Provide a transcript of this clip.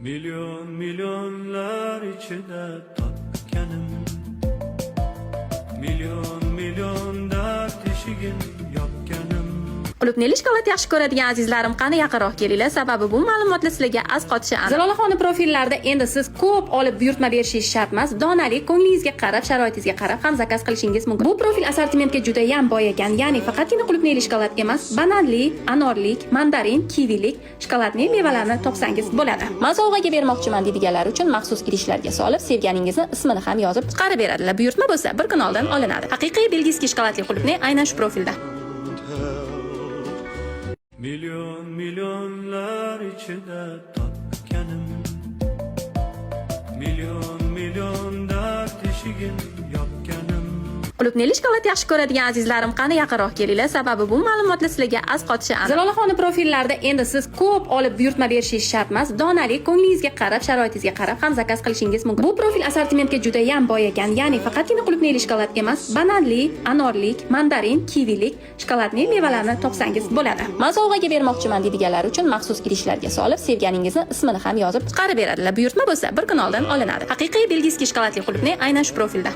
Milyon milyonlar içinde tatkanım. Milyon dard teshigin yopganim. Qulupneli shokolad yaxshi ko'radigan azizlarim, qani yaqinroq kelinglar, sababi bu ma'lumotlar sizlarga az qotishi aniq. Zalolaxonni profillarida endi siz ko'p olib buyurtma berishingiz shart emas. Donali, ko'nglingizga qarab, sharoitingizga qarab ham zakaz qilishingiz mumkin. Bu profil assortimentga juda ham boy ekan, ya'ni faqatgina qulupneli shokolad emas, bananli, anorlik, mandarin, kivilik, shokoladli mevalarni topsangiz bo'ladi. Men sovg'aga bermoqchiman deydiganlar uchun maxsus idishlarga solib, sevganingizni ismini ham yozib chiqarib beradilar. Buyurtma bo'lsa bir kun oldin olinadi. Haqiqiy belgiyskiy shokoladli qulupni aynan shu profilda. Milyonlar içinde tatkanım. Milyon dard teshigin yopganim. Qulupneli shokolad yaxshi ko'radigan azizlarim, qani yaqinroq kelinglar, sababi bu ma'lumotlar sizlarga az qotishi aniq. Zalolaxonni profillarida endi siz ko'p olib buyurtma berishingiz shart emas. Donali, ko'nglingizga qarab, sharoitingizga qarab ham zakaz qilishingiz mumkin. Bu profil assortimentga juda ham boy ekan, ya'ni faqatgina qulupneli shokolad emas, bananli, anorlik, mandarin, kivilik, shokoladli mevalarni topsangiz bo'ladi. Men sovg'aga bermoqchiman deydiganlar uchun maxsus idishlarga solib, sevganingizni ismini ham yozib chiqarib beradilar. Buyurtma bo'lsa bir kun oldin olinadi. Haqiqiy belgiyskiy shokoladli qulupni aynan shu profilda.